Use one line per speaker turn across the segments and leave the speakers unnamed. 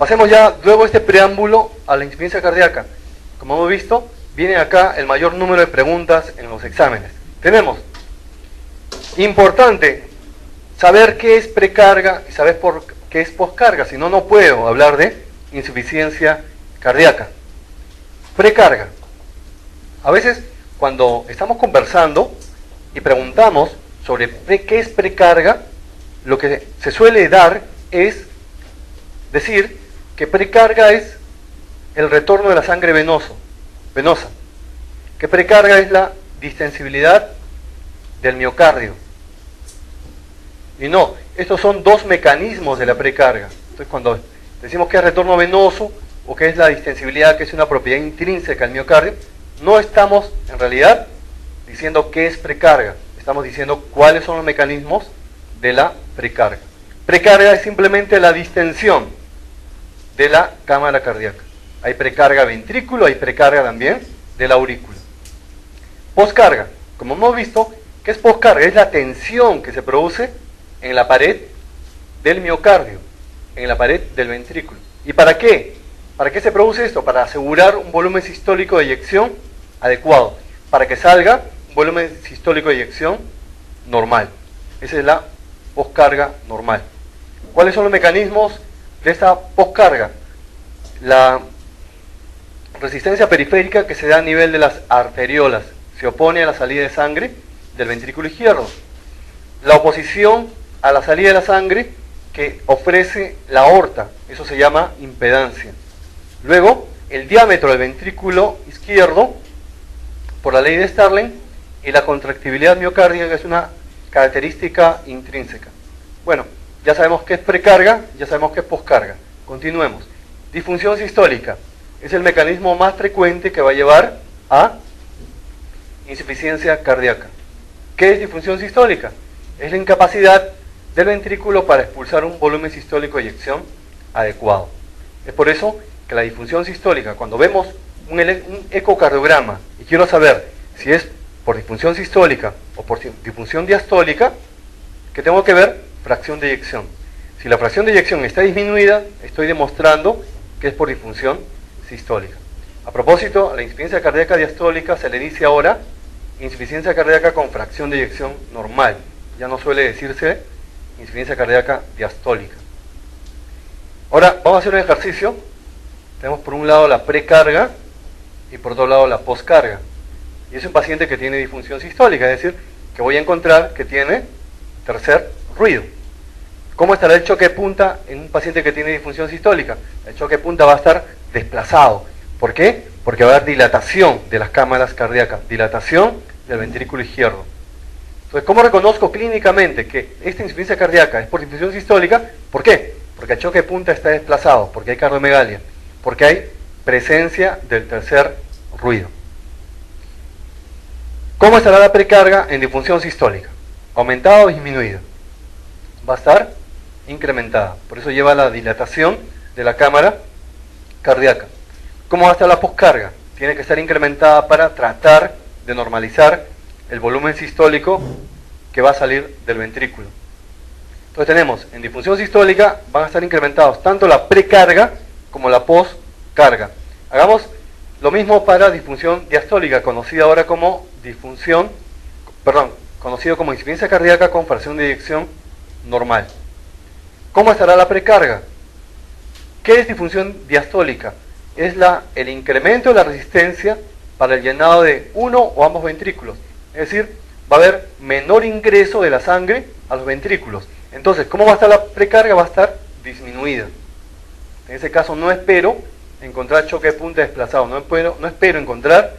Pasemos ya luego este preámbulo a la insuficiencia cardíaca. Como hemos visto, viene acá el mayor número de preguntas en los exámenes. Tenemos, importante, saber qué es precarga y saber qué es poscarga, si no, no puedo hablar de insuficiencia cardíaca. Precarga. A veces, cuando estamos conversando y preguntamos sobre qué es precarga, lo que se suele dar es decir que precarga es el retorno de la sangre venosa, que precarga es la distensibilidad del miocardio. Y no, estos son dos mecanismos de la precarga. Entonces, cuando decimos que es retorno venoso o que es la distensibilidad, que es una propiedad intrínseca al miocardio, no estamos en realidad diciendo qué es precarga, estamos diciendo cuáles son los mecanismos de la precarga. Precarga es simplemente la distensión de la cámara cardíaca. Hay precarga ventrículo, hay precarga también de la aurícula. Poscarga, como hemos visto, ¿qué es poscarga? Es la tensión que se produce en la pared del miocardio, en la pared del ventrículo. ¿Y para qué? ¿Para qué se produce esto? Para asegurar un volumen sistólico de eyección adecuado, para que salga un volumen sistólico de eyección normal. Esa es la poscarga normal. ¿Cuáles son los mecanismos de esta poscarga? La resistencia periférica que se da a nivel de las arteriolas se opone a la salida de sangre del ventrículo izquierdo. La oposición a la salida de la sangre que ofrece la aorta, eso se llama impedancia. Luego, el diámetro del ventrículo izquierdo, por la ley de Starling, y la contractibilidad miocárdica es una característica intrínseca. Bueno, ya sabemos qué es precarga, ya sabemos qué es poscarga. Continuemos. Disfunción sistólica es el mecanismo más frecuente que va a llevar a insuficiencia cardíaca. ¿Qué es disfunción sistólica? Es la incapacidad del ventrículo para expulsar un volumen sistólico de eyección adecuado. Es por eso que la disfunción sistólica, cuando vemos un ecocardiograma y quiero saber si es por disfunción sistólica o por disfunción diastólica, ¿qué tengo que ver? Fracción de eyección. Si la fracción de eyección está disminuida, estoy demostrando que es por disfunción sistólica. A propósito, a la insuficiencia cardíaca diastólica se le dice ahora insuficiencia cardíaca con fracción de eyección normal. Ya no suele decirse insuficiencia cardíaca diastólica. Ahora vamos a hacer un ejercicio. Tenemos por un lado la precarga y por otro lado la poscarga. Y es un paciente que tiene disfunción sistólica, es decir, que voy a encontrar que tiene tercer ruido. ¿Cómo estará el choque de punta en un paciente que tiene disfunción sistólica? El choque de punta va a estar desplazado. ¿Por qué? Porque va a haber dilatación de las cámaras cardíacas, dilatación del ventrículo izquierdo. Entonces, ¿cómo reconozco clínicamente que esta insuficiencia cardíaca es por disfunción sistólica? ¿Por qué? Porque el choque de punta está desplazado, porque hay cardiomegalia, porque hay presencia del tercer ruido. ¿Cómo estará la precarga en disfunción sistólica? ¿Aumentada o disminuida? Va a estar incrementada. Por eso lleva la dilatación de la cámara cardíaca. ¿Cómo va a estar la poscarga? Tiene que estar incrementada para tratar de normalizar el volumen sistólico que va a salir del ventrículo. Entonces tenemos, en disfunción sistólica van a estar incrementados tanto la precarga como la poscarga. Hagamos lo mismo para disfunción diastólica, conocido ahora como conocido como insuficiencia cardíaca con fracción de eyección normal. ¿Cómo estará la precarga? ¿Qué es disfunción diastólica? Es el incremento de la resistencia para el llenado de uno o ambos ventrículos. Es decir, va a haber menor ingreso de la sangre a los ventrículos. Entonces, ¿cómo va a estar la precarga? Va a estar disminuida. En ese caso no espero encontrar choque de punta desplazado, no espero encontrar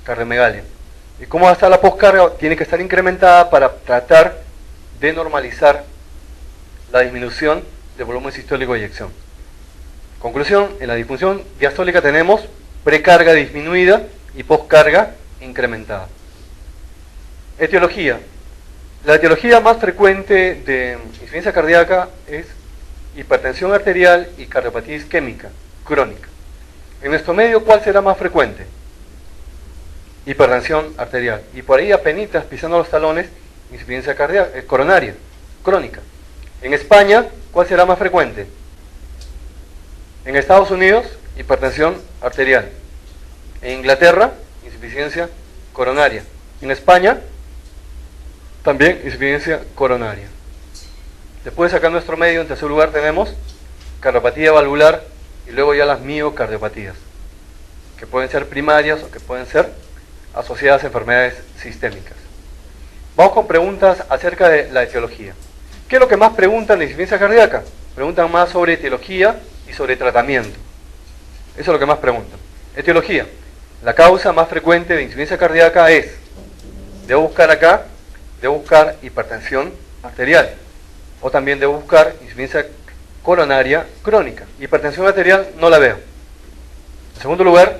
cardiomegalia. ¿Y cómo va a estar la poscarga? Tiene que estar incrementada para tratar de normalizar la disminución del volumen sistólico de eyección. Conclusión, en la disfunción diastólica tenemos precarga disminuida y poscarga incrementada. Etiología. La etiología más frecuente de insuficiencia cardíaca es hipertensión arterial y cardiopatía isquémica crónica. En nuestro medio, ¿cuál será más frecuente? Hipertensión arterial. Y por ahí apenitas, pisando los talones, insuficiencia cardíaca, coronaria, crónica. En España, ¿cuál será más frecuente? En Estados Unidos, hipertensión arterial. En Inglaterra, insuficiencia coronaria. En España, también insuficiencia coronaria. Después acá en nuestro medio, en tercer lugar, tenemos cardiopatía valvular y luego ya las miocardiopatías, que pueden ser primarias o que pueden ser asociadas a enfermedades sistémicas. Vamos con preguntas acerca de la etiología. ¿Qué es lo que más preguntan de insuficiencia cardíaca? Preguntan más sobre etiología y sobre tratamiento. Eso es lo que más preguntan. Etiología. La causa más frecuente de insuficiencia cardíaca es, debo buscar acá, debo buscar hipertensión arterial, o también debo buscar insuficiencia coronaria crónica. Hipertensión arterial no la veo. En segundo lugar,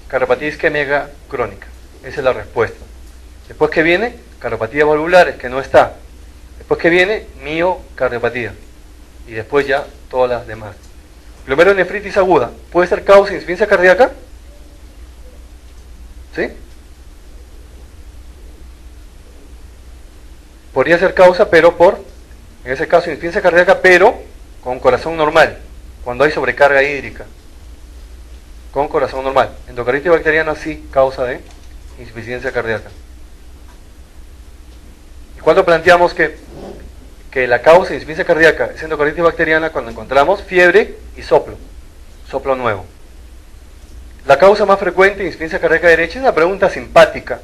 cardiopatía isquémica crónica. Esa es la respuesta. Después que viene, cardiopatía valvulares, que no está. Después que viene, miocardiopatía. Y después ya todas las demás. Glomerulonefritis aguda, ¿puede ser causa de insuficiencia cardíaca? ¿Sí? Podría ser causa, pero en ese caso, insuficiencia cardíaca, pero con corazón normal, cuando hay sobrecarga hídrica. Con corazón normal. Endocarditis bacteriana sí, causa de insuficiencia cardíaca. ¿Y cuándo planteamos que la causa de insuficiencia cardíaca es endocarditis bacteriana? Cuando encontramos fiebre y soplo nuevo. La causa más frecuente de insuficiencia cardíaca derecha es una pregunta simpática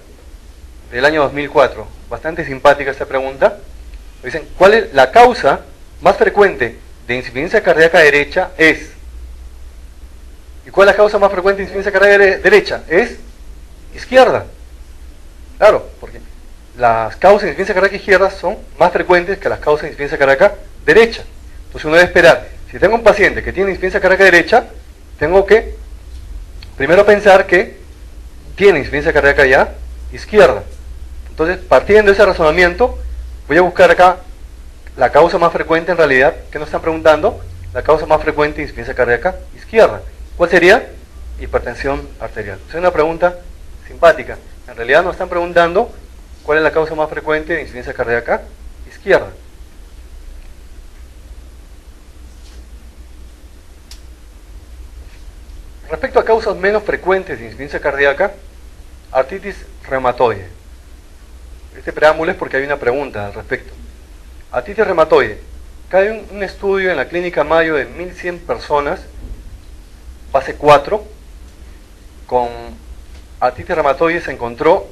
del año 2004, bastante simpática esta pregunta. Dicen, ¿cuál es la causa más frecuente de insuficiencia cardíaca derecha? Es. ¿Y cuál es la causa más frecuente de insuficiencia cardíaca derecha? Es izquierda. Claro, porque las causas de insuficiencia cardíaca izquierda son más frecuentes que las causas de insuficiencia cardíaca derecha. Entonces uno debe esperar. Si tengo un paciente que tiene insuficiencia cardíaca derecha, tengo que primero pensar que tiene insuficiencia cardíaca ya izquierda. Entonces, partiendo de ese razonamiento, voy a buscar acá la causa más frecuente en realidad, que nos están preguntando, la causa más frecuente de insuficiencia cardíaca izquierda. ¿Cuál sería? Hipertensión arterial. Es una pregunta simpática. En realidad nos están preguntando cuál es la causa más frecuente de insuficiencia cardíaca izquierda. Respecto a causas menos frecuentes de insuficiencia cardíaca, artritis reumatoide. Este preámbulo es porque hay una pregunta al respecto. Artritis reumatoide. Acá hay un estudio en la Clínica Mayo de 1100 personas, fase 4, con artritis reumatoide se encontró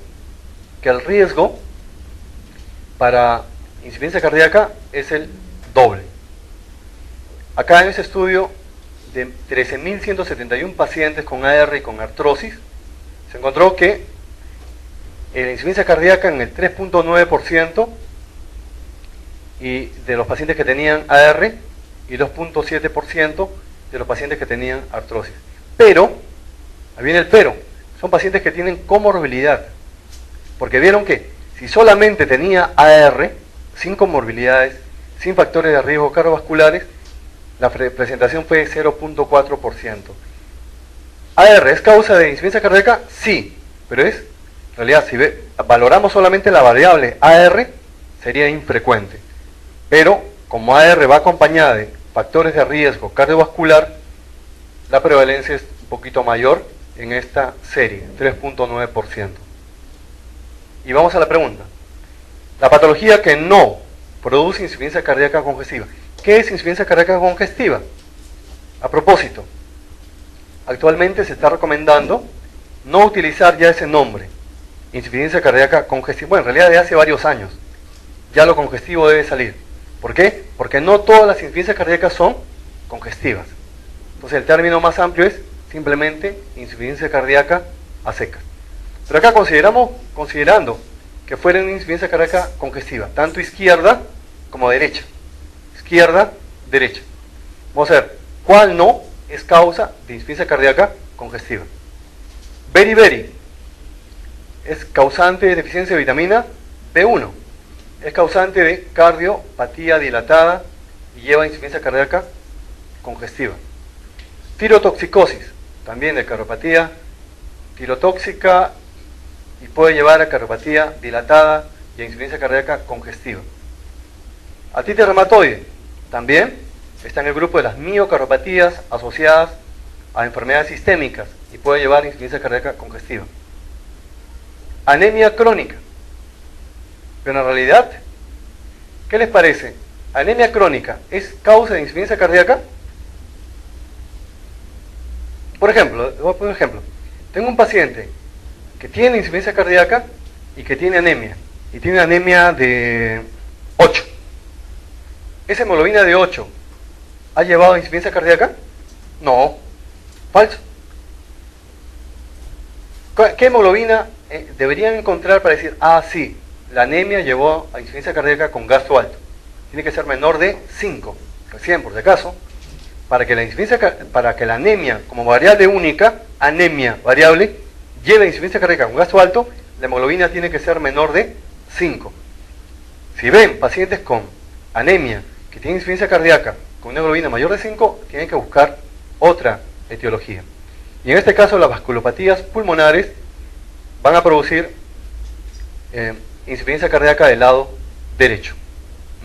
que el riesgo para insuficiencia cardíaca es el doble. Acá en ese estudio de 13.171 pacientes con AR y con artrosis, se encontró que la insuficiencia cardíaca en el 3.9% y de los pacientes que tenían AR y 2.7% de los pacientes que tenían artrosis. Pero, ahí viene el pero, son pacientes que tienen comorbilidad, porque vieron que si solamente tenía AR, sin comorbilidades, sin factores de riesgo cardiovasculares, la presentación fue de 0.4%. AR, ¿es causa de insuficiencia cardíaca? Sí, pero en realidad, si valoramos solamente la variable AR, sería infrecuente. Pero, como AR va acompañada de factores de riesgo cardiovascular, la prevalencia es un poquito mayor en esta serie, 3.9%. Y vamos a la pregunta. La patología que no produce insuficiencia cardíaca congestiva. ¿Qué es insuficiencia cardíaca congestiva? A propósito, actualmente se está recomendando no utilizar ya ese nombre, insuficiencia cardíaca congestiva. Bueno, en realidad de hace varios años ya lo congestivo debe salir. ¿Por qué? Porque no todas las insuficiencias cardíacas son congestivas. Entonces el término más amplio es simplemente insuficiencia cardíaca a secas. Pero acá considerando que fuera una insuficiencia cardíaca congestiva, tanto izquierda como derecha. Izquierda, derecha. Vamos a ver, ¿cuál no es causa de insuficiencia cardíaca congestiva? Beriberi es causante de deficiencia de vitamina B1. Es causante de cardiopatía dilatada y lleva insuficiencia cardíaca congestiva. Tirotoxicosis, también de cardiopatía tirotóxica y puede llevar a cardiopatía dilatada y a insuficiencia cardíaca congestiva. Artritis reumatoide, también está en el grupo de las miocardiopatías asociadas a enfermedades sistémicas y puede llevar a insuficiencia cardíaca congestiva. Anemia crónica. Pero en realidad, ¿qué les parece? ¿Anemia crónica es causa de insuficiencia cardíaca? Por ejemplo, voy a poner un ejemplo. Tengo un paciente que tiene insuficiencia cardíaca y que tiene anemia. Y tiene anemia de 8. ¿Esa hemoglobina de 8 ha llevado a insuficiencia cardíaca? No. Falso. ¿Qué hemoglobina deberían encontrar para decir, ah, sí, la anemia llevó a insuficiencia cardíaca con gasto alto? Tiene que ser menor de 5, recién por si acaso, para que la anemia como variable única, anemia variable, lleve a insuficiencia cardíaca con gasto alto, la hemoglobina tiene que ser menor de 5. Si ven pacientes con anemia que tienen insuficiencia cardíaca con una hemoglobina mayor de 5, tienen que buscar otra etiología. Y en este caso las vasculopatías pulmonares van a producir insuficiencia cardíaca del lado derecho,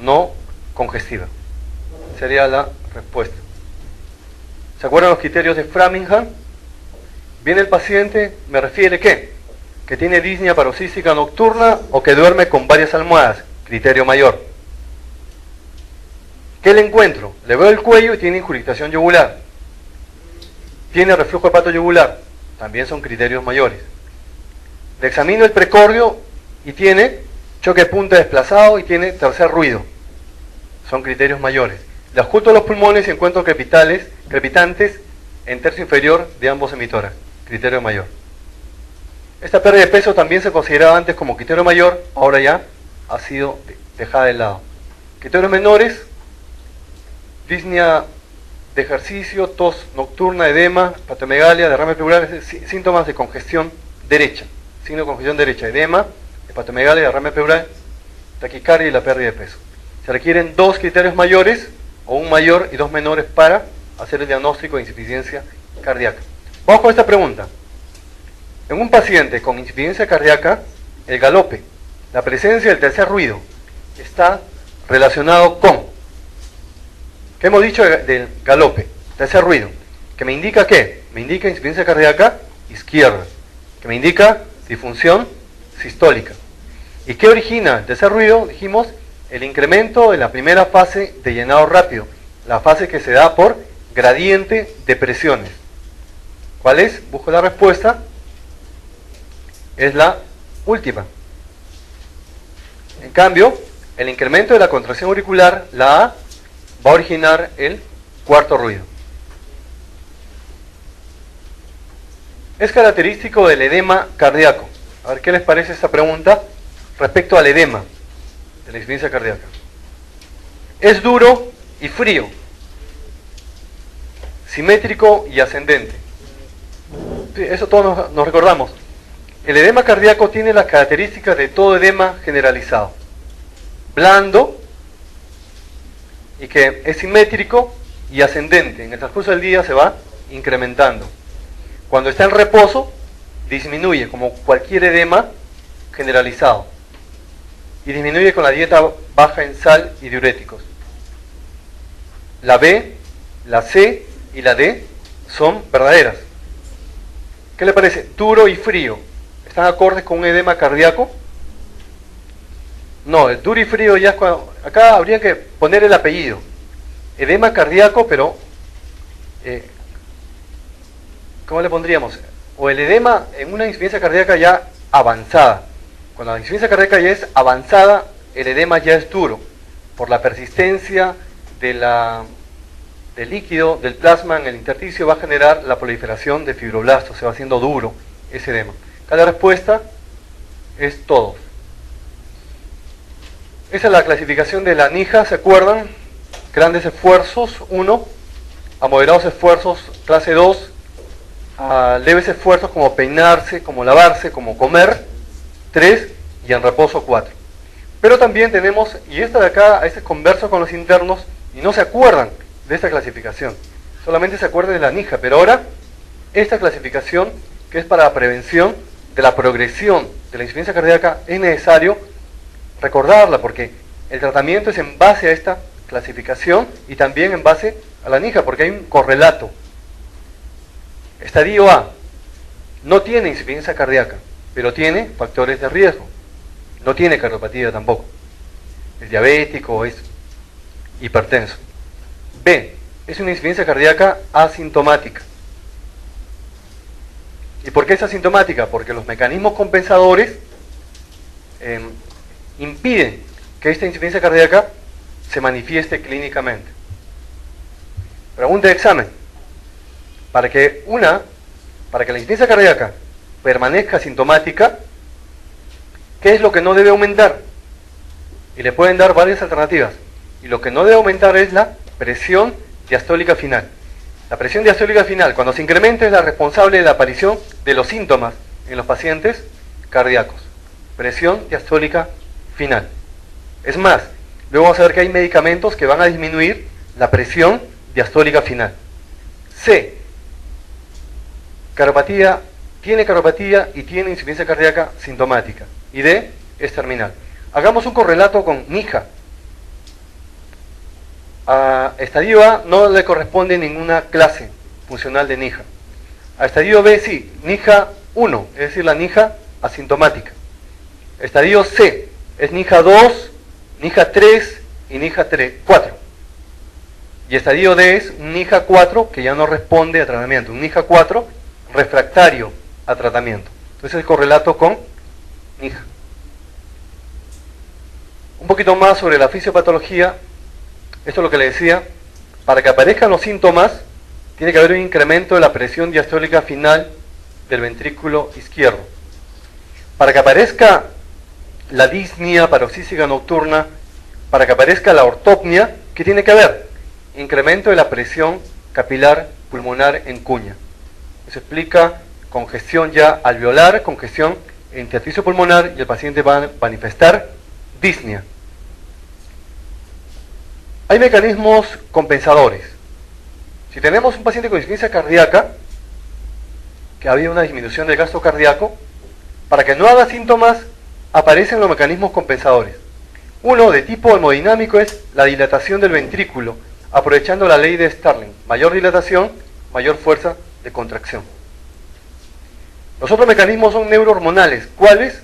no congestiva. Sería la respuesta. ¿Se acuerdan los criterios de Framingham? Viene el paciente, me refiere que tiene disnea paroxística nocturna o que duerme con varias almohadas, criterio mayor. ¿Qué le encuentro? Le veo el cuello y tiene incurgitación yugular. Tiene reflujo hepatoyugular, también son criterios mayores. Le examino el precordio y tiene choque de punta desplazado y tiene tercer ruido, son criterios mayores. Le oculto los pulmones y encuentro crepitantes en tercio inferior de ambos emitoras, criterio mayor. Esta pérdida de peso también se consideraba antes como criterio mayor, ahora ya ha sido dejada de lado. Criterios menores, disnea de ejercicio, tos nocturna, edema, hepatomegalia, derrame pleural, síntomas de congestión derecha, signo de congestión derecha, edema, hepatomegalia, derrame pleural, taquicardia y la pérdida de peso. Se requieren 2 criterios mayores, o un mayor y 2 menores para hacer el diagnóstico de insuficiencia cardíaca. Vamos con esta pregunta. En un paciente con insuficiencia cardíaca, el galope, la presencia del tercer ruido, está relacionado con, ¿qué hemos dicho del galope? Tercer ruido, que me indica ¿qué? Me indica insuficiencia cardíaca izquierda, que me indica disfunción sistólica. ¿Y qué origina el tercer ruido? Dijimos, el incremento de la primera fase de llenado rápido, la fase que se da por gradiente de presiones. ¿Cuál es? Busco la respuesta. Es la última. En cambio, el incremento de la contracción auricular, la A, va a originar el cuarto ruido. Es característico del edema cardíaco. A ver qué les parece esta pregunta respecto al edema de la insuficiencia cardíaca. Es duro y frío, simétrico y ascendente. Sí, eso todos nos recordamos. El edema cardíaco tiene las características de todo edema generalizado. Blando y que es simétrico y ascendente. En el transcurso del día se va incrementando. Cuando está en reposo, disminuye como cualquier edema generalizado. Y disminuye con la dieta baja en sal y diuréticos. La B, la C y la D son verdaderas. ¿Qué le parece? Duro y frío. ¿Están acordes con un edema cardíaco? No, el duro y frío ya es cuando... Acá habría que poner el apellido. Edema cardíaco, pero... ¿cómo le pondríamos? O el edema en una insuficiencia cardíaca ya avanzada. Cuando la insuficiencia cardíaca ya es avanzada, el edema ya es duro, por la persistencia del líquido, del plasma en el intersticio, va a generar la proliferación de fibroblastos, se va haciendo duro ese edema. Acá la respuesta es todo. Esa es la clasificación de la NIJA, ¿se acuerdan? Grandes esfuerzos, 1, a moderados esfuerzos, clase 2, a leves esfuerzos como peinarse, como lavarse, como comer, 3, y en reposo 4. Pero también tenemos, y esta de acá, a veces converso con los internos y no se acuerdan de esta clasificación, solamente se acuerdan de la NIJA, pero ahora esta clasificación, que es para la prevención de la progresión de la insuficiencia cardíaca, es necesario recordarla porque el tratamiento es en base a esta clasificación y también en base a la NIJA, porque hay un correlato. Estadio A no tiene insuficiencia cardíaca, pero tiene factores de riesgo. No tiene cardiopatía tampoco. Es diabético o es hipertenso. B, es una insuficiencia cardíaca asintomática. ¿Y por qué es asintomática? Porque los mecanismos compensadores impiden que esta insuficiencia cardíaca se manifieste clínicamente. Pregunta de examen. Para que la insuficiencia cardíaca permanezca asintomática, ¿qué es lo que no debe aumentar? Y le pueden dar varias alternativas. Y lo que no debe aumentar es la presión diastólica final. La presión diastólica final, cuando se incrementa, es la responsable de la aparición de los síntomas en los pacientes cardíacos. Presión diastólica final. Es más, luego vamos a ver que hay medicamentos que van a disminuir la presión diastólica final. C, tiene cardiopatía y tiene insuficiencia cardíaca sintomática. Y D, es terminal. Hagamos un correlato con NIJA. A estadio A no le corresponde ninguna clase funcional de NIJA. A estadio B sí, NIJA 1, es decir, la NIJA asintomática. Estadio C es NIJA 2, NIJA 3 y NIJA 4. Y estadio D es NIJA 4 que ya no responde a tratamiento. Un NIJA 4 refractario a tratamiento. Entonces el correlato con NIJA. Un poquito más sobre la fisiopatología. Esto es lo que le decía. Para que aparezcan los síntomas, tiene que haber un incremento de la presión diastólica final del ventrículo izquierdo. Para que aparezca la disnea paroxística nocturna, para que aparezca la ortopnia, ¿qué tiene que haber? Incremento de la presión capilar pulmonar en cuña. Eso explica congestión ya alveolar, congestión en intersticio pulmonar, y el paciente va a manifestar disnea. Hay mecanismos compensadores. Si tenemos un paciente con insuficiencia cardíaca, que ha habido una disminución del gasto cardíaco, para que no haga síntomas, aparecen los mecanismos compensadores. Uno de tipo hemodinámico es la dilatación del ventrículo, aprovechando la ley de Starling. Mayor dilatación, mayor fuerza de contracción. Los otros mecanismos son neurohormonales. ¿Cuáles?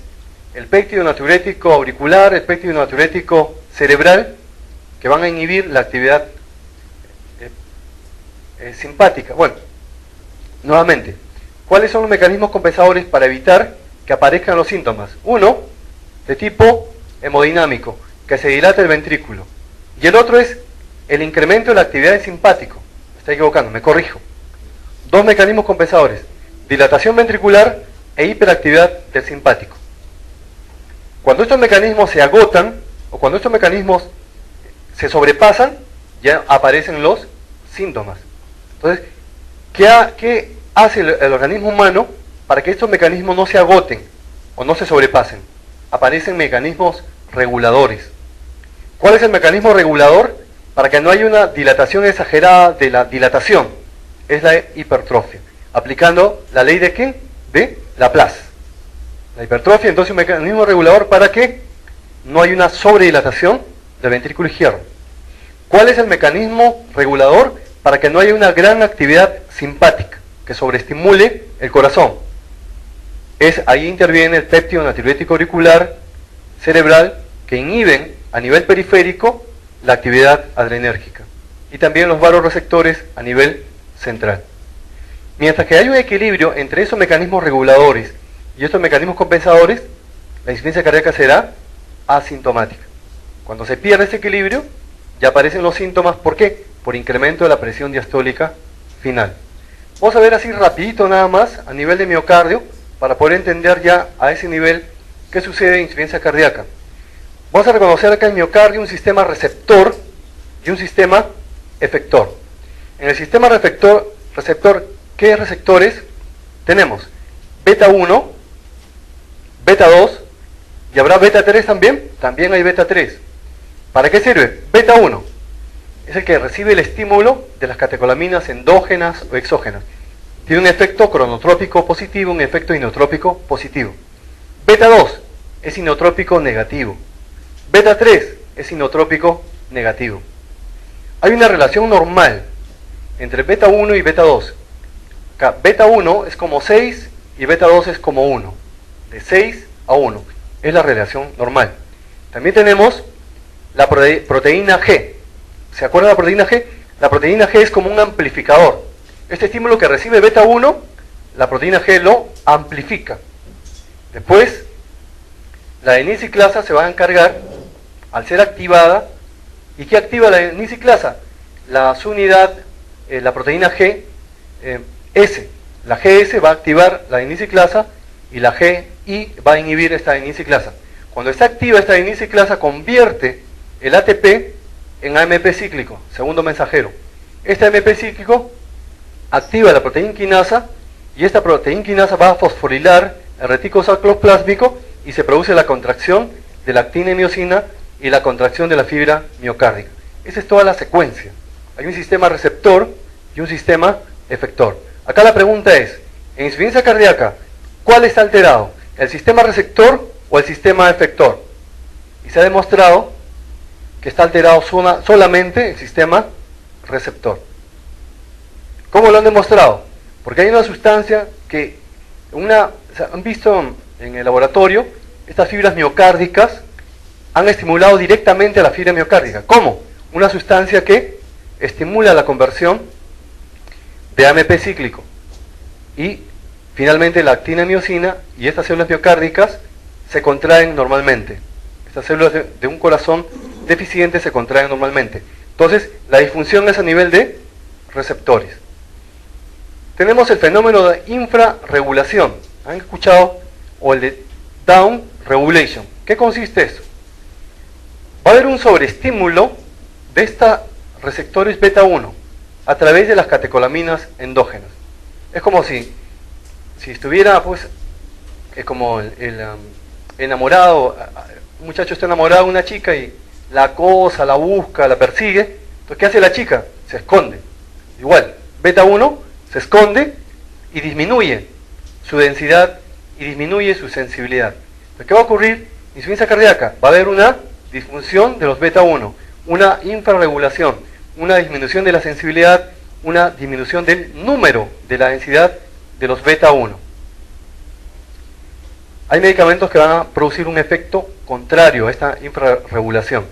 El péptido natriurético auricular, el péptido natriurético cerebral, que van a inhibir la actividad simpática. Bueno, nuevamente, ¿cuáles son los mecanismos compensadores para evitar que aparezcan los síntomas? Uno, de tipo hemodinámico, que se dilata el ventrículo. Y el otro es el incremento de la actividad del simpático. Me estoy equivocando, me corrijo. Dos mecanismos compensadores, dilatación ventricular e hiperactividad del simpático. Cuando estos mecanismos se agotan, o cuando estos mecanismos se sobrepasan, ya aparecen los síntomas. Entonces, ¿qué hace el organismo humano para que estos mecanismos no se agoten o no se sobrepasen? Aparecen mecanismos reguladores. ¿Cuál es el mecanismo regulador? Para que no haya una dilatación exagerada de la dilatación. Es la hipertrofia. Aplicando la ley de ¿qué? De Laplace. La hipertrofia, entonces, un mecanismo regulador para que no haya una sobredilatación del ventrículo izquierdo. ¿Cuál es el mecanismo regulador? Para que no haya una gran actividad simpática que sobreestimule el corazón. Ahí interviene el péptido natriurético auricular cerebral, que inhiben a nivel periférico la actividad adrenérgica, y también los vasoreceptores a nivel central. Mientras que hay un equilibrio entre esos mecanismos reguladores y estos mecanismos compensadores, la insuficiencia cardíaca será asintomática. Cuando se pierde ese equilibrio, ya aparecen los síntomas. ¿Por qué? Por incremento de la presión diastólica final. Vamos a ver así rapidito nada más a nivel de miocardio, para poder entender ya a ese nivel qué sucede en insuficiencia cardíaca. Vamos a reconocer acá en miocardio un sistema receptor y un sistema efector. En el sistema receptor, ¿qué receptores tenemos? Beta 1, beta 2, ¿y habrá beta 3 también? También hay beta 3. ¿Para qué sirve? Beta 1 es el que recibe el estímulo de las catecolaminas endógenas o exógenas. Tiene un efecto cronotrópico positivo, un efecto inotrópico positivo. Beta 2 es inotrópico negativo. Beta 3 es inotrópico negativo. Hay una relación normal entre beta 1 y beta 2. Acá, beta 1 es como 6 y beta 2 es como 1. De 6 a 1. Es la relación normal. También tenemos la proteína G. ¿Se acuerdan de la proteína G? La proteína G es como un amplificador. Este estímulo que recibe beta 1, la proteína G lo amplifica. Después, la adenisiclasa se va a encargar, al ser activada, ¿y qué activa la adenisiclasa? La subunidad, la proteína G, S. La GS va a activar la adenisiclasa y la GI va a inhibir esta adenisiclasa. Cuando está activa esta adenisiclasa, convierte el ATP en AMP cíclico, segundo mensajero. Este AMP cíclico activa la proteína quinasa y esta proteína quinasa va a fosforilar el retículo sarcoplásmico y se produce la contracción de la actina y miosina y la contracción de la fibra miocárdica. Esa es toda la secuencia. Hay un sistema receptor y un sistema efector. Acá la pregunta es, en insuficiencia cardíaca, ¿cuál está alterado? ¿El sistema receptor o el sistema efector? Y se ha demostrado que está alterado solamente el sistema receptor. ¿Cómo lo han demostrado? Porque hay una sustancia que, han visto en el laboratorio, estas fibras miocárdicas han estimulado directamente a la fibra miocárdica. ¿Cómo? Una sustancia que estimula la conversión de AMP cíclico. Y finalmente la actina y miosina y estas células miocárdicas se contraen normalmente. Estas células de un corazón deficiente se contraen normalmente. Entonces, la disfunción es a nivel de receptores. Tenemos el fenómeno de infrarregulación. ¿Han escuchado? O el de down regulation. ¿Qué consiste eso? Va a haber un sobreestímulo de estos receptores beta 1 a través de las catecolaminas endógenas. Es como si estuviera, pues, es como el enamorado, un muchacho está enamorado de una chica y la acosa, la busca, la persigue. Entonces, ¿qué hace la chica? Se esconde. Igual, beta 1 se esconde y disminuye su densidad y disminuye su sensibilidad. Entonces, ¿qué va a ocurrir? Insuficiencia cardíaca. Va a haber una disfunción de los beta 1, una infrarregulación, una disminución de la sensibilidad, una disminución del número de la densidad de los beta 1. Hay medicamentos que van a producir un efecto contrario a esta infrarregulación.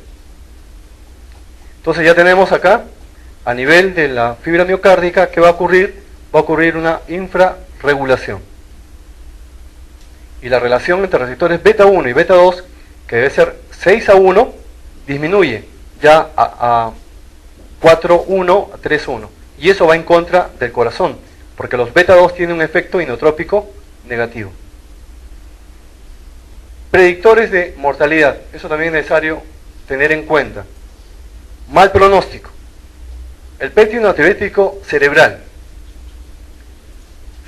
Entonces ya tenemos acá, a nivel de la fibra miocárdica, ¿qué va a ocurrir? Va a ocurrir una infrarregulación. Y la relación entre receptores beta 1 y beta 2, que debe ser 6 a 1, disminuye ya a 4-1, a 3-1. Y eso va en contra del corazón, porque los beta 2 tienen un efecto inotrópico negativo. Predictores de mortalidad, eso también es necesario tener en cuenta. Mal pronóstico. El PET natriurético cerebral.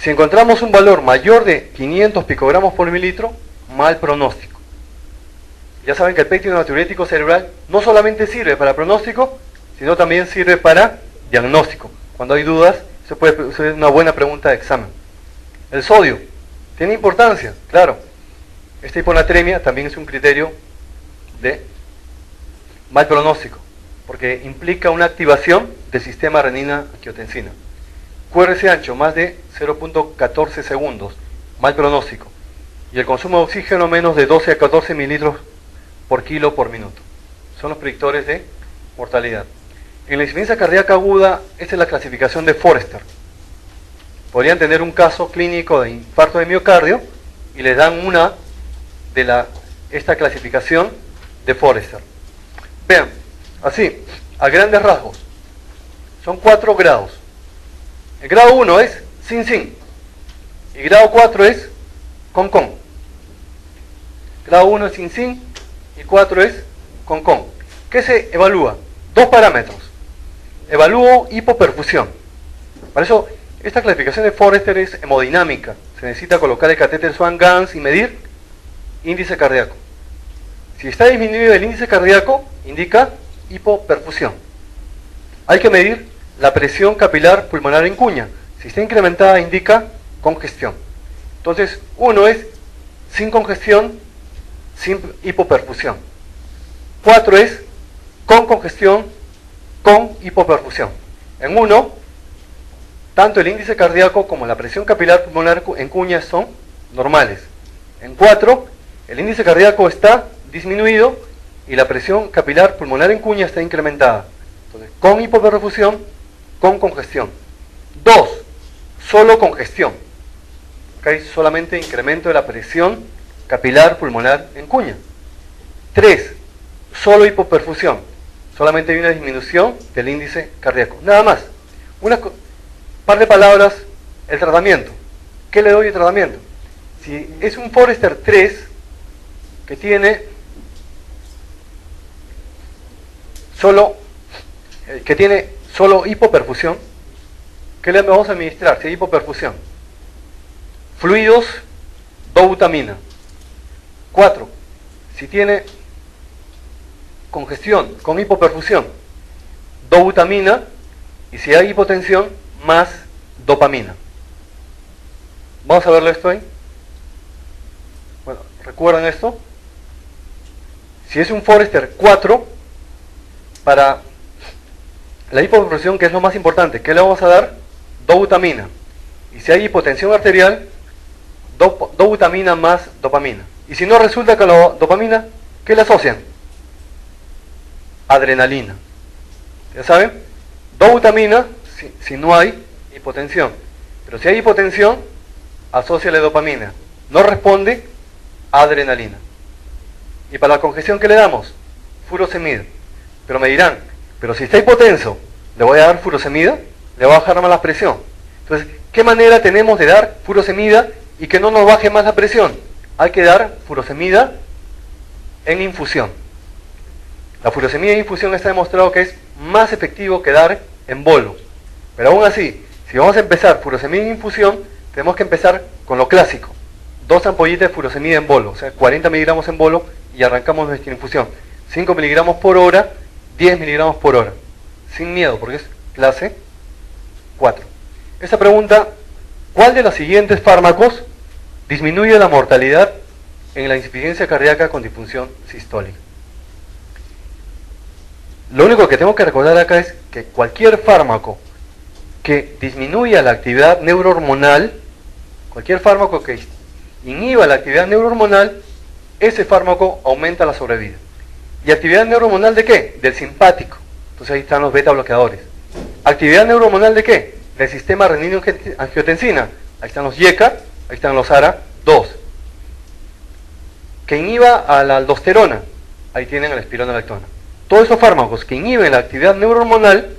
Si encontramos un valor mayor de 500 picogramos por mililitro, mal pronóstico. Ya saben que el PET natriurético cerebral no solamente sirve para pronóstico, sino también sirve para diagnóstico. Cuando hay dudas, se puede ser una buena pregunta de examen. El sodio. ¿Tiene importancia? Claro. Esta hiponatremia también es un criterio de mal pronóstico, porque implica una activación del sistema renina-angiotensina. QRS ancho, más de 0.14 segundos, mal pronóstico. Y el consumo de oxígeno menos de 12 a 14 mililitros por kilo por minuto. Son los predictores de mortalidad. En la insuficiencia cardíaca aguda, esta es la clasificación de Forrester. Podrían tener un caso clínico de infarto de miocardio y les dan una de esta clasificación de Forrester. Vean, así, a grandes rasgos, son 4 grados. El grado 1 es sin, y grado 4 es con. Grado 1 es sin, y 4 es con. ¿Qué se evalúa? 2 parámetros. Evalúo hipoperfusión. Para eso, esta clasificación de Forrester es hemodinámica. Se necesita colocar el catéter Swan-Ganz y medir índice cardíaco. Si está disminuido el índice cardíaco, indica hipoperfusión. Hay que medir la presión capilar pulmonar en cuña. Si está incrementada, indica congestión. Entonces, 1 es sin congestión, sin hipoperfusión. 4 es con congestión, con hipoperfusión. En uno, tanto el índice cardíaco como la presión capilar pulmonar en cuña son normales. En 4, el índice cardíaco está disminuido y la presión capilar pulmonar en cuña está incrementada. Entonces, con hipoperfusión, con congestión. 2, solo congestión. ¿Okay? Solamente incremento de la presión capilar pulmonar en cuña. 3, solo hipoperfusión. Solamente hay una disminución del índice cardíaco. Nada más. Una par de palabras, el tratamiento. ¿Qué le doy de tratamiento? Si es un Forester 3 que tiene solo hipoperfusión, ¿qué le vamos a administrar si hay hipoperfusión? Fluidos, dobutamina. 4, si tiene congestión con hipoperfusión, dobutamina, y si hay hipotensión, más dopamina. Vamos a verlo esto ahí. Bueno, ¿recuerdan esto? Si es un Forester 4, para la hipoperfusión, que es lo más importante, ¿qué le vamos a dar? Dobutamina. Y si hay hipotensión arterial, dobutamina más dopamina. Y si no resulta con la dopamina, ¿qué le asocian? Adrenalina. ¿Ya saben? Dobutamina si no hay hipotensión. Pero si hay hipotensión, asóciale dopamina. No responde, adrenalina. Y para la congestión, ¿qué le damos? Furosemida. Pero me dirán, pero si está hipotenso, ¿le voy a dar furosemida? ¿Le va a bajar más la presión? Entonces, ¿qué manera tenemos de dar furosemida y que no nos baje más la presión? Hay que dar furosemida en infusión. La furosemida en infusión está demostrado que es más efectivo que dar en bolo. Pero aún así, si vamos a empezar furosemida en infusión, tenemos que empezar con lo clásico. 2 ampollitas de furosemida en bolo, o sea, 40 miligramos en bolo, y arrancamos nuestra infusión. 5 miligramos por hora, 10 miligramos por hora. Sin miedo, porque es clase 4. Esta pregunta, ¿cuál de los siguientes fármacos disminuye la mortalidad en la insuficiencia cardíaca con disfunción sistólica? Lo único que tengo que recordar acá es que cualquier fármaco que disminuya la actividad neurohormonal, cualquier fármaco que inhiba la actividad neurohormonal, ese fármaco aumenta la sobrevida. ¿Y actividad neurohormonal de qué? Del simpático. Entonces ahí están los beta bloqueadores. ¿Actividad neurohormonal de qué? Del sistema renina-angiotensina. Ahí están los YECA, ahí están los ARA2. Que inhiba a la aldosterona. Ahí tienen a la espironolactona. Todos esos fármacos que inhiben la actividad neurohormonal,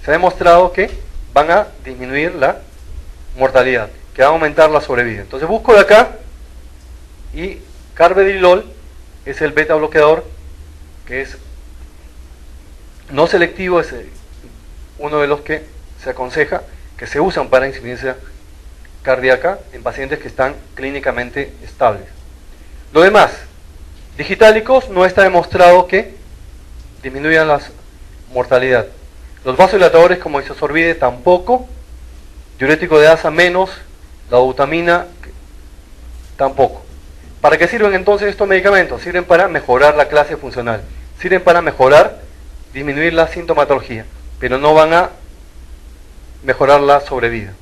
se ha demostrado que van a disminuir la mortalidad, que va a aumentar la sobrevida. Entonces busco de acá, y carvedilol es el beta bloqueador, que es no selectivo, es uno de los que se aconseja que se usan para insuficiencia cardíaca en pacientes que están clínicamente estables. Lo demás, digitálicos, no está demostrado que disminuyan la mortalidad. Los vasodilatadores como isosorbide tampoco, diurético de asa menos, la dobutamina tampoco. ¿Para qué sirven entonces estos medicamentos? Sirven para mejorar la clase funcional, sirven para mejorar, disminuir la sintomatología, pero no van a mejorar la sobrevida.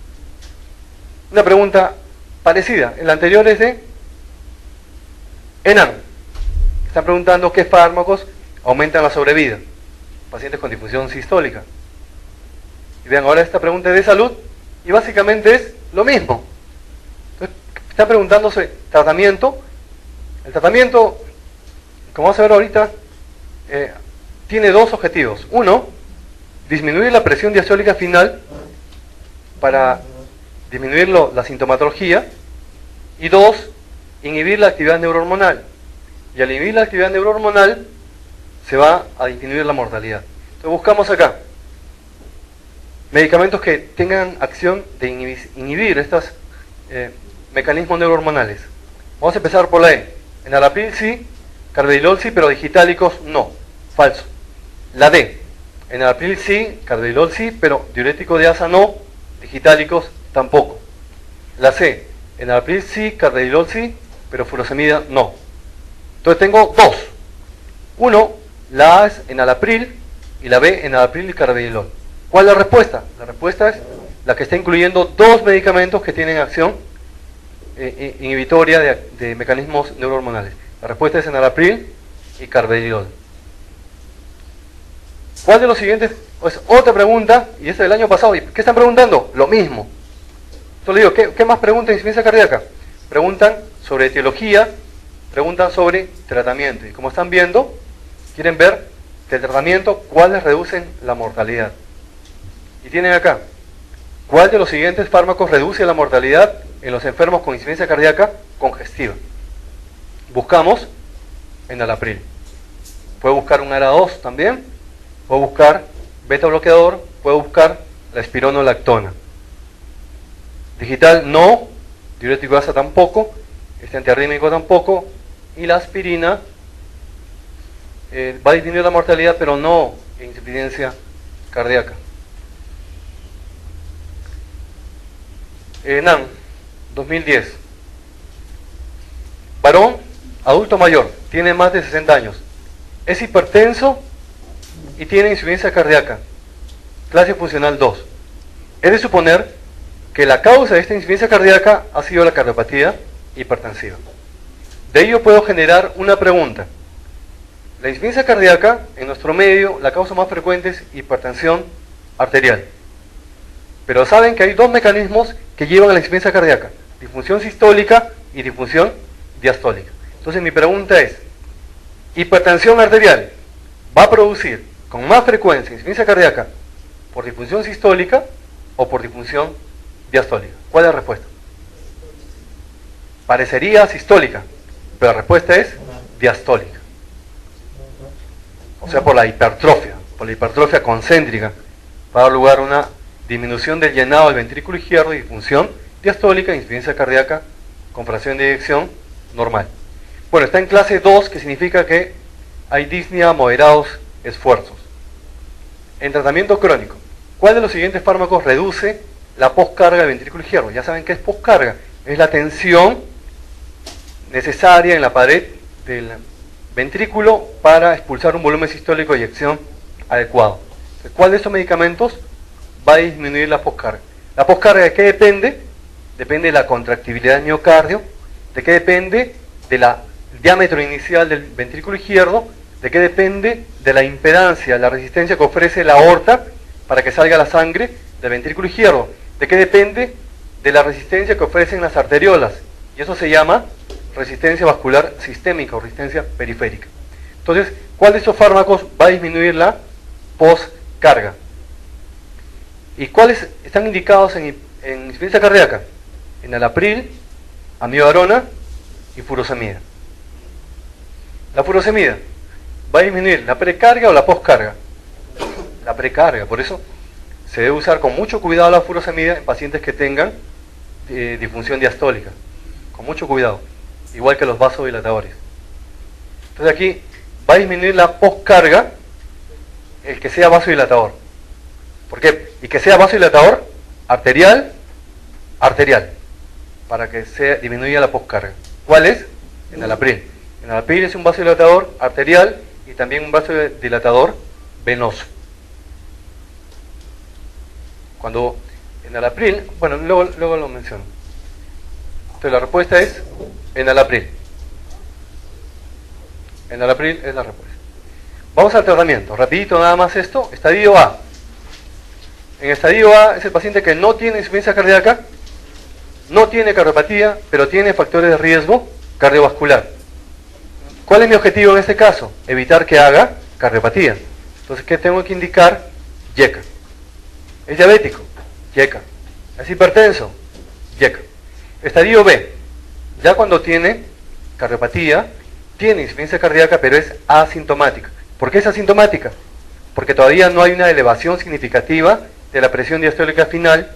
Una pregunta parecida, el anterior es de Enan. Están preguntando qué fármacos aumentan la sobrevida, pacientes con disfunción sistólica. Y vean, ahora esta pregunta es de salud y básicamente es lo mismo. Entonces, están preguntándose tratamiento. El tratamiento, como vamos a ver ahorita, tiene 2 objetivos. Uno, disminuir la presión diastólica final para disminuir la sintomatología. Y 2, inhibir la actividad neurohormonal. Y al inhibir la actividad neurohormonal, se va a disminuir la mortalidad. Entonces buscamos acá medicamentos que tengan acción de inhibir estos mecanismos neurohormonales. Vamos a empezar por la E. Enalapril sí, carvedilol sí, pero digitálicos no. Falso. La D. Enalapril sí, carvedilol sí, pero diurético de asa no, digitálicos tampoco. La C. Enalapril sí, carvedilol sí, pero furosemida no. Entonces tengo 2. Uno, la A es enalapril y la B, enalapril y carvedilol. ¿Cuál es la respuesta? La respuesta es la que está incluyendo dos medicamentos que tienen acción inhibitoria de mecanismos neurohormonales. La respuesta es enalapril y carvedilol. ¿Cuál de los siguientes? Pues otra pregunta, y esta del año pasado. ¿Y qué están preguntando? Lo mismo. Entonces le digo, ¿qué más preguntan en insuficiencia cardíaca? Preguntan sobre etiología, preguntan sobre tratamiento. Y como están viendo, quieren ver que el tratamiento, cuáles reducen la mortalidad. Y tienen acá, ¿cuál de los siguientes fármacos reduce la mortalidad en los enfermos con insuficiencia cardíaca congestiva? Buscamos enalapril. Puede buscar un ARA2 también, puede buscar beta bloqueador, puede buscar la espironolactona. Digital no, diurético asa tampoco, este antiarrítmico tampoco, y la aspirina va a disminuir la mortalidad, pero no en insuficiencia cardíaca. NAN, 2010. Varón, adulto mayor, tiene más de 60 años, es hipertenso y tiene insuficiencia cardíaca, clase funcional 2. Es de suponer que la causa de esta insuficiencia cardíaca ha sido la cardiopatía hipertensiva. De ello puedo generar una pregunta. La insuficiencia cardíaca, en nuestro medio, la causa más frecuente es hipertensión arterial. Pero saben que hay dos mecanismos que llevan a la insuficiencia cardíaca: disfunción sistólica y disfunción diastólica. Entonces mi pregunta es, ¿hipertensión arterial va a producir con más frecuencia insuficiencia cardíaca por disfunción sistólica o por disfunción diastólica? ¿Cuál es la respuesta? Parecería sistólica, pero la respuesta es diastólica. O sea, por la hipertrofia concéntrica, va a dar lugar a una disminución del llenado del ventrículo izquierdo y disfunción diastólica, insuficiencia cardíaca con fracción de eyección normal. Bueno, está en clase 2, que significa que hay disnea a moderados esfuerzos. En tratamiento crónico, ¿cuál de los siguientes fármacos reduce la poscarga del ventrículo izquierdo? Ya saben qué es poscarga, es la tensión necesaria en la pared del ventrículo para expulsar un volumen sistólico de eyección adecuado. ¿Cuál de estos medicamentos va a disminuir la poscarga? ¿La poscarga de qué depende? Depende de la contractibilidad del miocardio. ¿De qué depende? Del diámetro inicial del ventrículo izquierdo. ¿De qué depende? De la impedancia, la resistencia que ofrece la aorta para que salga la sangre del ventrículo izquierdo. ¿De qué depende? De la resistencia que ofrecen las arteriolas. Y eso se llama resistencia vascular sistémica o resistencia periférica. Entonces, ¿cuál de estos fármacos va a disminuir la poscarga? ¿Y cuáles están indicados en insuficiencia cardíaca? Enalapril, amiodarona y furosemida. La furosemida va a disminuir la precarga o la poscarga. La precarga, por eso se debe usar con mucho cuidado la furosemida en pacientes que tengan disfunción diastólica. Con mucho cuidado, igual que los vasodilatadores. Entonces aquí va a disminuir la poscarga el que sea vasodilatador. ¿Por qué? Y que sea vasodilatador arterial, para que se disminuya la poscarga. ¿Cuál es? Enalapril. Enalapril es un vasodilatador arterial y también un vasodilatador venoso. Cuando enalapril, bueno, luego lo menciono. Entonces la respuesta es enalapril. Enalapril es la respuesta. Vamos al tratamiento. Rapidito nada más esto. Estadio A. En estadio A es el paciente que no tiene insuficiencia cardíaca, no tiene cardiopatía, pero tiene factores de riesgo cardiovascular. ¿Cuál es mi objetivo en este caso? Evitar que haga cardiopatía. Entonces, ¿qué tengo que indicar? YECA. ¿Es diabético? YECA. ¿Es hipertenso? YECA. Estadio B. Ya cuando tiene cardiopatía, tiene insuficiencia cardíaca, pero es asintomática. ¿Por qué es asintomática? Porque todavía no hay una elevación significativa de la presión diastólica final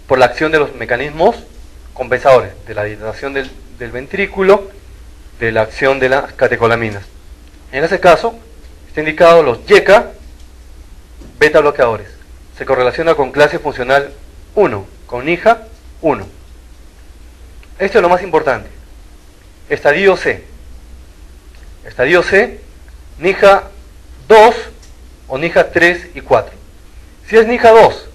por la acción de los mecanismos compensadores, de la dilatación del ventrículo, de la acción de las catecolaminas. En ese caso, está indicado los YECA beta bloqueadores. Se correlaciona con clase funcional 1, con NIHA 1. Esto es lo más importante. Estadio C. Estadio C, NIHA 2 o NIJA 3 y 4. Si es NIJA 2,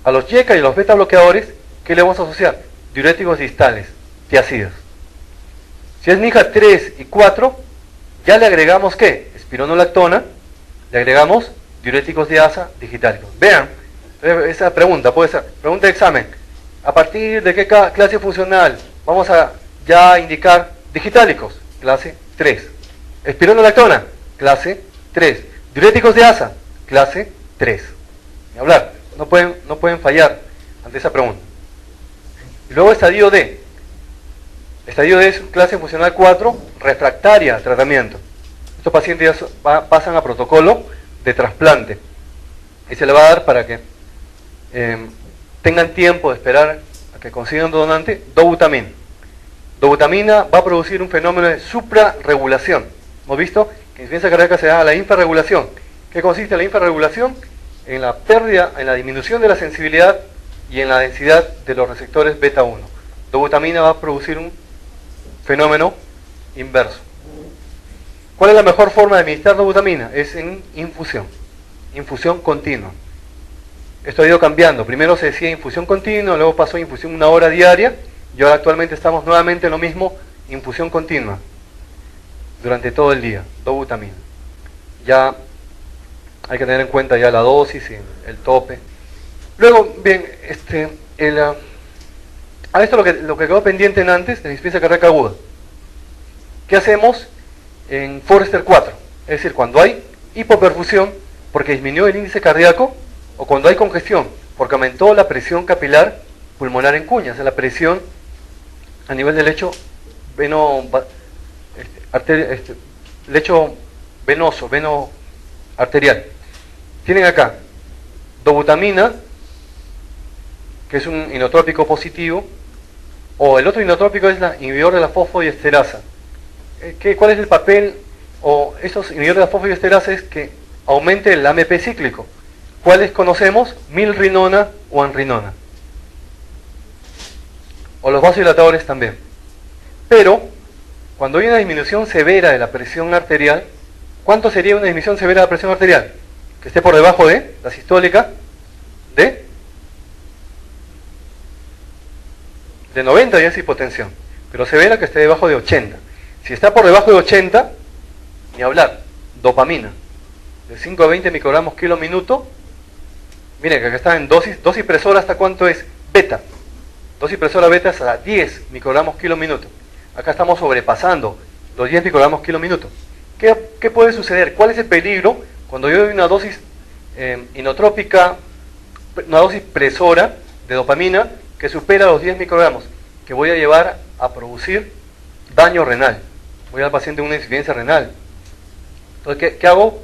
a los YECA y los beta bloqueadores, ¿qué le vamos a asociar? Diuréticos distales, tiazidas. Si es NIJA 3 y 4, ya le agregamos ¿qué? Espironolactona, le agregamos diuréticos de asa digitálicos. Vean, esa pregunta puede ser, pregunta de examen. ¿A partir de qué clase funcional vamos a ya indicar digitálicos? Clase 3. Espironolactona, clase 3. Diuréticos de asa, clase 3. Ni hablar, no pueden fallar ante esa pregunta. Y luego estadio D. Estadio D es clase funcional 4, refractaria al tratamiento. Estos pacientes ya pasan a protocolo de trasplante. Y se le va a dar para que tengan tiempo de esperar a que consigan un donante, dobutamina. Dobutamina va a producir un fenómeno de suprarregulación. Hemos visto que en insuficiencia cardíaca se da la infrarregulación. ¿Qué consiste la infrarregulación? En la pérdida, en la disminución de la sensibilidad y en la densidad de los receptores beta 1. Dobutamina va a producir un fenómeno inverso. ¿Cuál es la mejor forma de administrar dobutamina? Es en infusión continua. Esto ha ido cambiando. Primero se decía infusión continua, luego pasó a infusión 1 hora diaria, y ahora actualmente estamos nuevamente en lo mismo, infusión continua, durante todo el día, dobutamina. Ya hay que tener en cuenta ya la dosis y el tope. Luego, bien, esto es lo que quedó pendiente en antes de la insuficiencia cardíaca aguda. ¿Qué hacemos en Forrester 4? Es decir, cuando hay hipoperfusión, porque disminuyó el índice cardíaco, o cuando hay congestión, porque aumentó la presión capilar pulmonar en cuñas, la presión a nivel del lecho lecho venoso, veno arterial. Tienen acá dobutamina, que es un inotrópico positivo, o el otro inotrópico es la inhibidor de la fosfodiesterasa. ¿Cuál es el papel? O estos inhibidores de la fosfodiesterasa es que aumente el AMP cíclico. ¿Cuáles conocemos? Milrinona o anrinona. O los vasodilatadores también. Pero, cuando hay una disminución severa de la presión arterial, ¿cuánto sería una disminución severa de la presión arterial? Que esté por debajo de la sistólica de 90 ya es hipotensión, pero severa que esté debajo de 80. Si está por debajo de 80, ni hablar, dopamina, de 5 a 20 microgramos kilo minuto. Miren que acá está en dosis presora, ¿hasta cuánto es? Beta. Dosis presora beta es a 10 microgramos kilo minuto. Acá estamos sobrepasando los 10 microgramos kilo minuto. ¿Qué puede suceder? ¿Cuál es el peligro cuando yo doy una dosis inotrópica, una dosis presora de dopamina que supera los 10 microgramos? Que voy a llevar a producir daño renal. Voy al paciente una insuficiencia renal. Entonces, ¿qué hago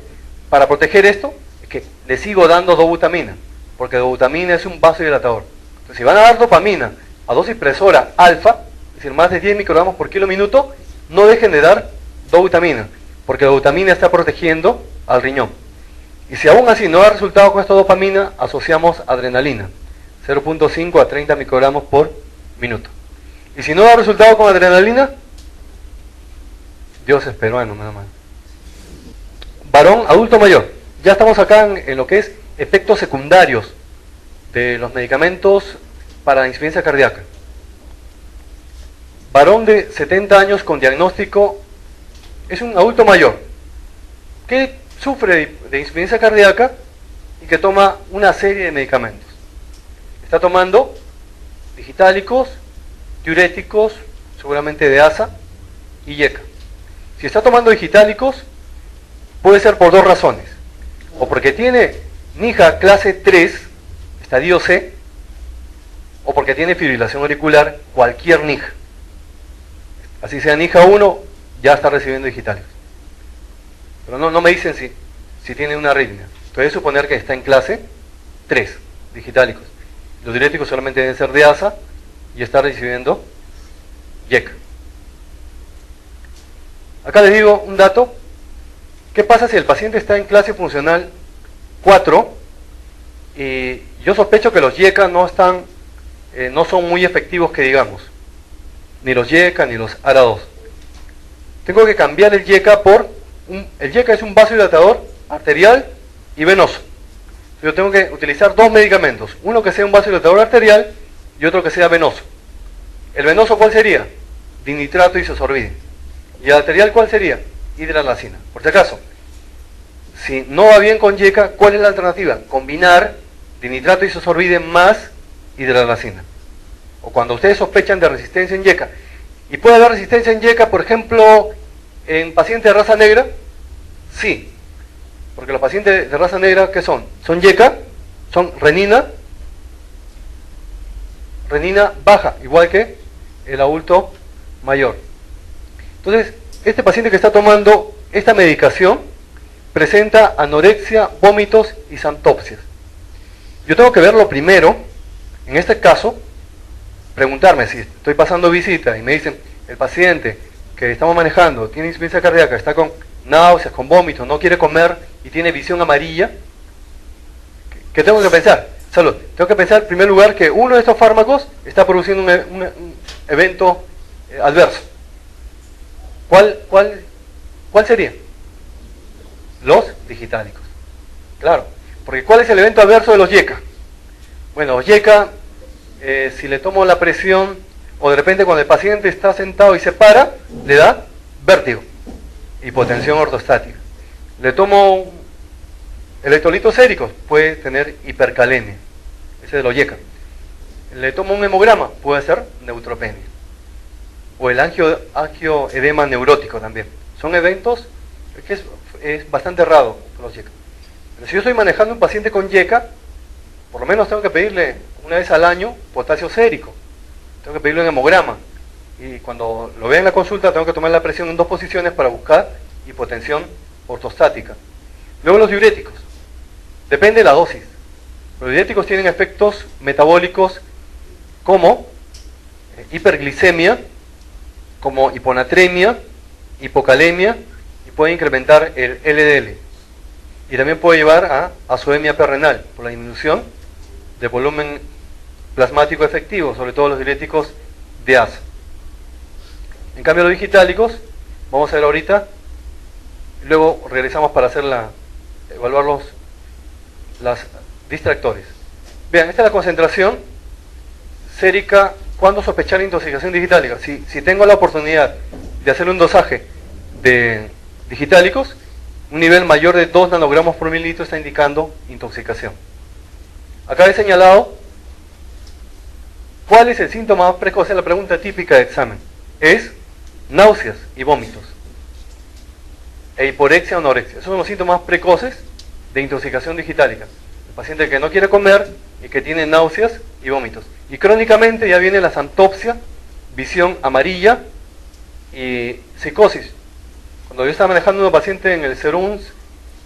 para proteger esto? Es que le sigo dando dobutamina, porque dobutamina es un vasodilatador. Entonces, si van a dar dopamina a dosis presora alfa, es decir, más de 10 microgramos por kilo minuto, no dejen de dar dobutamina, porque la dobutamina está protegiendo al riñón. Y si aún así no da resultado con esta dopamina, asociamos adrenalina, 0.5 a 30 microgramos por minuto. Y si no da resultado con adrenalina, Dios es peruano, nada más. Varón adulto mayor. Ya estamos acá en lo que es efectos secundarios de los medicamentos para la insuficiencia cardíaca. Varón de 70 años con diagnóstico, es un adulto mayor que sufre de insuficiencia cardíaca y que toma una serie de medicamentos. Está tomando digitálicos, diuréticos, seguramente de ASA y YECA. Si está tomando digitálicos, puede ser por dos razones. O porque tiene NIJA clase 3, estadio C, o porque tiene fibrilación auricular, cualquier NIJA. Así sea NIJA 1, ya está recibiendo digitálicos. Pero no me dicen si tiene una arritmia. Entonces suponer que está en clase 3, digitálicos. Los diuréticos solamente deben ser de ASA y está recibiendo YECA. Acá les digo un dato. ¿Qué pasa si el paciente está en clase funcional 4 y yo sospecho que los YECA no son muy efectivos, que digamos? Ni los YECA ni los ARA2. Tengo que cambiar el YECA por... el YECA es un vasodilatador arterial y venoso. Yo tengo que utilizar dos medicamentos, uno que sea un vasodilatador arterial y otro que sea venoso. ¿El venoso cuál sería? Dinitrato isosorbide. ¿Y el arterial cuál sería? Hidralazina. Por si acaso, si no va bien con YECA, ¿cuál es la alternativa? Combinar dinitrato isosorbide más hidralazina. O cuando ustedes sospechan de resistencia en YECA. ¿Y puede haber resistencia en YECA, por ejemplo, en pacientes de raza negra? Sí. Porque los pacientes de raza negra, ¿qué son? Son YECA, son renina baja, igual que el adulto mayor. Entonces, este paciente que está tomando esta medicación presenta anorexia, vómitos y xantopsias. Yo tengo que verlo primero, en este caso, preguntarme si estoy pasando visita y me dicen, el paciente que estamos manejando tiene insuficiencia cardíaca, está con náuseas, con vómitos, no quiere comer y tiene visión amarilla, ¿qué tengo que pensar? Salud. Tengo que pensar en primer lugar que uno de estos fármacos está produciendo un evento adverso. ¿Cuál sería? Los digitálicos. Claro, porque ¿cuál es el evento adverso de los YECA? Bueno, los YECA, si le tomo la presión o de repente cuando el paciente está sentado y se para, le da vértigo, hipotensión ortostática. Le tomo electrolitos séricos, puede tener hipercalemia, ese de los YECA. Le tomo un hemograma, puede ser neutropenia. O el angioedema neurótico también. Son eventos que es bastante raro los YECA. Pero si yo estoy manejando un paciente con YECA, por lo menos tengo que pedirle una vez al año potasio sérico. Tengo que pedirle un hemograma. Y cuando lo vea en la consulta, tengo que tomar la presión en dos posiciones para buscar hipotensión ortostática. Luego los diuréticos. Depende de la dosis. Los diuréticos tienen efectos metabólicos como hiperglicemia, como hiponatremia, hipocalemia, y puede incrementar el LDL. Y también puede llevar a azoemia perrenal por la disminución de volumen plasmático efectivo, sobre todo los diuréticos de ASA. En cambio los digitálicos, vamos a ver ahorita, luego regresamos para evaluar los distractores. Vean, esta es la concentración sérica cuando sospechar intoxicación digitálica. Si tengo la oportunidad de hacer un dosaje de digitálicos, un nivel mayor de 2 nanogramos por mililitro está indicando intoxicación. Acá he señalado cuál es el síntoma más precoz. Es la pregunta típica de examen. Es náuseas y vómitos. E hiporexia o anorexia. Esos son los síntomas más precoces de intoxicación digitálica. El paciente que no quiere comer y que tiene náuseas y vómitos. Y crónicamente ya viene la xantopsia, visión amarilla y psicosis. Cuando yo estaba manejando a una paciente en el SERUNS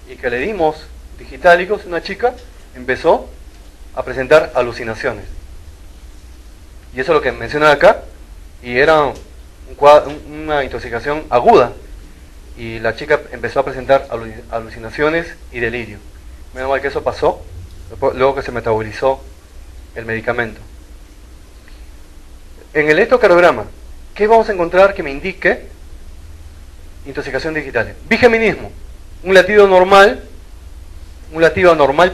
y que le dimos digitálicos, una chica empezó a presentar alucinaciones. Y eso es lo que mencionan acá, y era una intoxicación aguda. Y la chica empezó a presentar alucinaciones y delirio. Menos mal que eso pasó, luego que se metabolizó el medicamento. En el electrocardiograma, ¿qué vamos a encontrar que me indique intoxicación digital? Bigeminismo, un latido anormal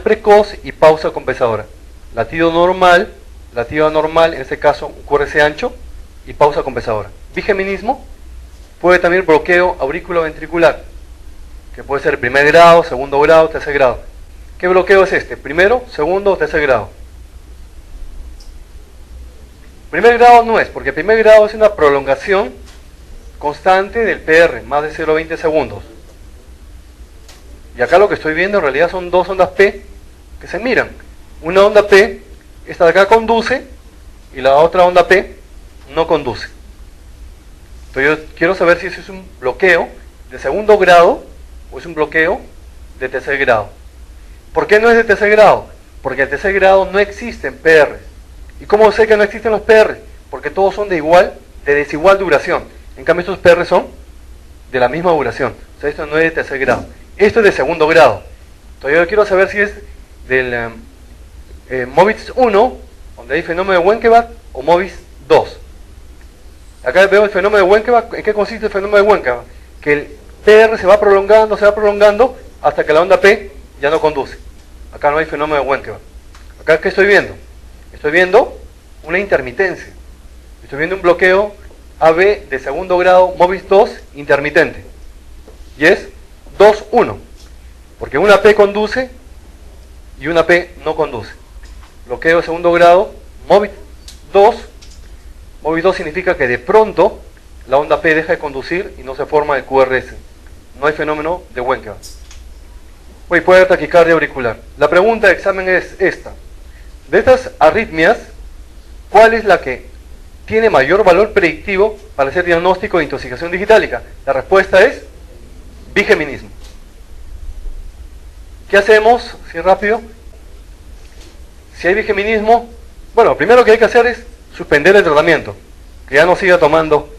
precoz y pausa compensadora. Latido anormal, en este caso un QRS ancho y pausa compensadora. Bigeminismo puede también bloqueo auriculoventricular, que puede ser primer grado, segundo grado, tercer grado. ¿Qué bloqueo es este? ¿Primero, segundo o tercer grado? Primer grado no es, porque primer grado es una prolongación constante del PR, más de 0,20 segundos. Y acá lo que estoy viendo en realidad son dos ondas P que se miran. Una onda P, esta de acá conduce, y la otra onda P no conduce. Entonces yo quiero saber si eso es un bloqueo de segundo grado o es un bloqueo de tercer grado. ¿Por qué no es de tercer grado? Porque en tercer grado no existen PR. ¿Y cómo sé que no existen los PR? Porque todos son de desigual duración. En cambio estos PR son de la misma duración. O sea, esto no es de tercer grado. Esto es de segundo grado. Entonces yo quiero saber si es del MOVIS 1, donde hay fenómeno de Wenckebach, o MOVIS 2. Acá veo el fenómeno de Wenckebach. ¿En qué consiste el fenómeno de Wenckebach? Que el PR se va prolongando hasta que la onda P ya no conduce. Acá no hay fenómeno de Wenckebach. Acá, ¿qué estoy viendo? Estoy viendo una intermitencia. Estoy viendo un bloqueo AB de segundo grado, MOVIS 2, intermitente. Y es 2-1. Porque una P conduce y una P no conduce. Bloqueo de segundo grado, MOVIS 2. MOVIS 2 significa que de pronto la onda P deja de conducir y no se forma el QRS. No hay fenómeno de Wenckebach. Puede haber taquicardia auricular. La pregunta de examen es esta. De estas arritmias, ¿cuál es la que tiene mayor valor predictivo para hacer diagnóstico de intoxicación digitálica? La respuesta es bigeminismo. ¿Qué hacemos? Si rápido. Si hay bigeminismo, bueno, lo primero que hay que hacer es suspender el tratamiento, que ya no siga tomando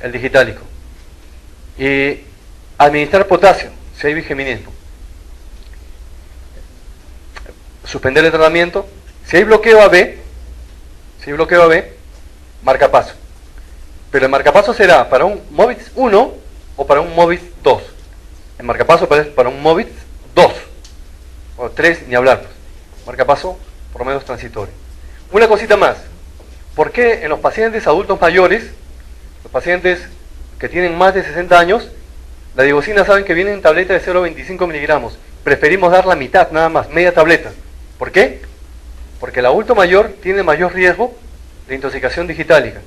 el digitálico. Y administrar potasio, si hay bigeminismo. Suspender el tratamiento. Si hay bloqueo AB, marcapaso. Pero el marcapaso será para un MOVIS 1 o para un MOVIS 2. El marcapaso para un MOVIS 2. O 3, ni hablar. Marcapaso por lo menos transitorio. Una cosita más. ¿Por qué en los pacientes adultos mayores, los pacientes que tienen más de 60 años, la digoxina saben que viene en tableta de 0,25 miligramos? Preferimos dar la mitad, nada más, media tableta. ¿Por qué? Porque el adulto mayor tiene mayor riesgo de intoxicación digitálica.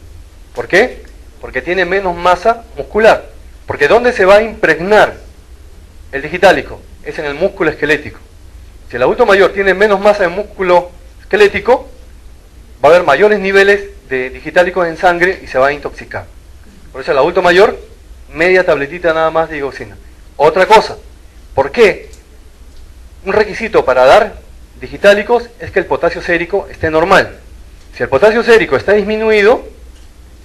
¿Por qué? Porque tiene menos masa muscular. Porque ¿dónde se va a impregnar el digitálico? Es en el músculo esquelético. Si el adulto mayor tiene menos masa de músculo esquelético, va a haber mayores niveles de digitálicos en sangre y se va a intoxicar. Por eso el adulto mayor, media tabletita nada más de digoxina. Otra cosa, ¿por qué? Un requisito para dar digitálicos es que el potasio sérico esté normal. Si el potasio sérico está disminuido,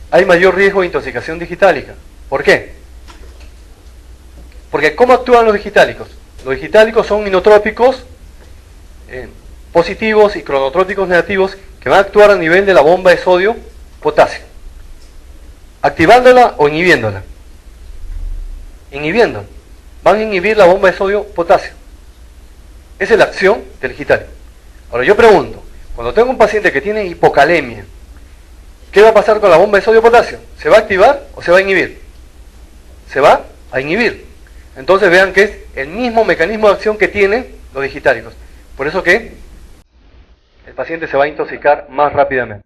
hay mayor riesgo de intoxicación digitálica. ¿Por qué? Porque ¿cómo actúan los digitálicos? Los digitálicos son inotrópicos positivos y cronotrópicos negativos que van a actuar a nivel de la bomba de sodio potasio, activándola o inhibiéndola. Inhibiéndola. Van a inhibir la bomba de sodio potasio. Esa es la acción del digitálico. Ahora yo pregunto, cuando tengo un paciente que tiene hipocalemia, ¿qué va a pasar con la bomba de sodio potasio? ¿Se va a activar o se va a inhibir? Se va a inhibir. Entonces vean que es el mismo mecanismo de acción que tienen los digitálicos. Por eso que el paciente se va a intoxicar más rápidamente.